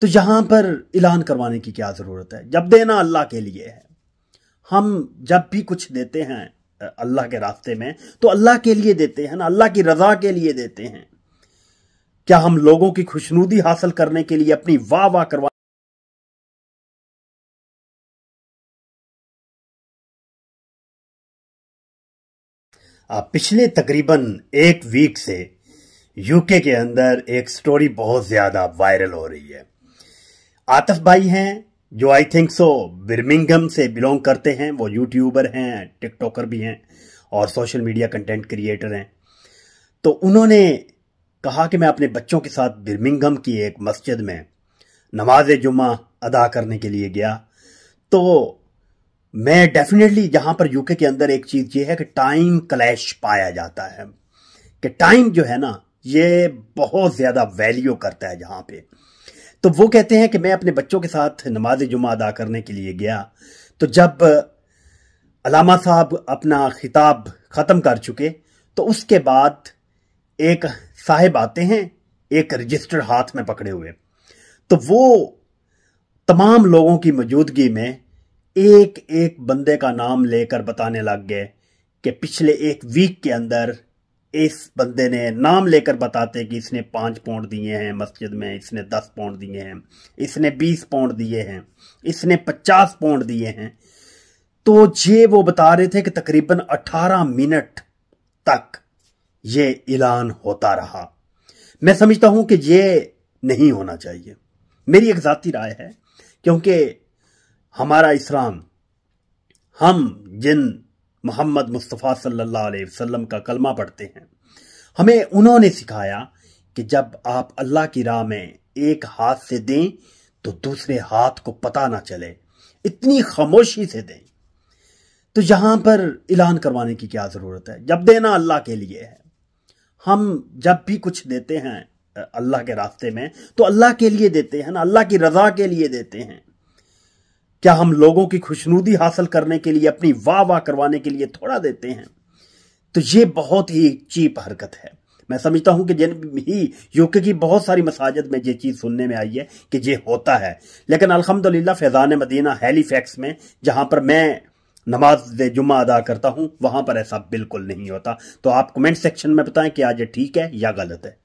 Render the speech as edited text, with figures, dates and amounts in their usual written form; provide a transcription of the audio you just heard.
तो यहां पर ऐलान करवाने की क्या जरूरत है? जब देना अल्लाह के लिए है। हम जब भी कुछ देते हैं अल्लाह के रास्ते में तो अल्लाह के लिए देते हैं ना, अल्लाह की रजा के लिए देते हैं। क्या हम लोगों की खुशनुदी हासिल करने के लिए अपनी वाह वाह करवा पिछले तकरीबन एक वीक से यूके के अंदर एक स्टोरी बहुत ज्यादा वायरल हो रही है। आतिफ भाई हैं जो आई थिंक सो बर्मिंघम से बिलोंग करते हैं। वो यूट्यूबर हैं, टिकटॉकर भी हैं और सोशल मीडिया कंटेंट क्रिएटर हैं। तो उन्होंने कहा कि मैं अपने बच्चों के साथ बर्मिंघम की एक मस्जिद में नमाज जुम्मा अदा करने के लिए गया। तो मैं डेफिनेटली यहां पर यूके के अंदर एक चीज ये है कि टाइम क्लैश पाया जाता है कि टाइम जो है ना ये बहुत ज्यादा वैल्यू करता है जहां पे। तो वो कहते हैं कि मैं अपने बच्चों के साथ नमाज जुम्मा अदा करने के लिए गया। तो जब अलामा साहब अपना खिताब खत्म कर चुके तो उसके बाद एक साहिब आते हैं एक रजिस्टर हाथ में पकड़े हुए। तो वो तमाम लोगों की मौजूदगी में एक एक बंदे का नाम लेकर बताने लग गए कि पिछले एक वीक के अंदर इस बंदे ने नाम लेकर बताते कि इसने 5 पाउंड दिए हैं मस्जिद में, इसने 10 पाउंड दिए हैं, इसने 20 पाउंड दिए हैं, इसने 50 पाउंड दिए हैं। तो ये वो बता रहे थे कि तकरीबन 18 मिनट तक ये ऐलान होता रहा। मैं समझता हूं कि ये नहीं होना चाहिए, मेरी एक जाती राय है, क्योंकि हमारा इस्लाम, हम जिन मोहम्मद मुस्तफ़ा सल्लल्लाहु अलैहि वसल्लम का कलमा पढ़ते हैं, हमें उन्होंने सिखाया कि जब आप अल्लाह की राह में एक हाथ से दें तो दूसरे हाथ को पता ना चले, इतनी खामोशी से दें। तो यहां पर ऐलान करवाने की क्या जरूरत है? जब देना अल्लाह के लिए है। हम जब भी कुछ देते हैं अल्लाह के रास्ते में तो अल्लाह के लिए देते हैं ना, अल्लाह की रजा के लिए देते हैं। क्या हम लोगों की खुशनुदी हासिल करने के लिए, अपनी वाह वाह करवाने के लिए थोड़ा देते हैं? तो ये बहुत ही चीप हरकत है। मैं समझता हूं कि जिन ही यूके की बहुत सारी मसाजिद में ये चीज सुनने में आई है कि ये होता है, लेकिन अल्हम्दुलिल्लाह फैजान मदीना हैलीफैक्स में जहां पर मैं नमाज जुम्मा अदा करता हूं वहां पर ऐसा बिल्कुल नहीं होता। तो आप कमेंट सेक्शन में बताएं कि आज ये ठीक है या गलत है।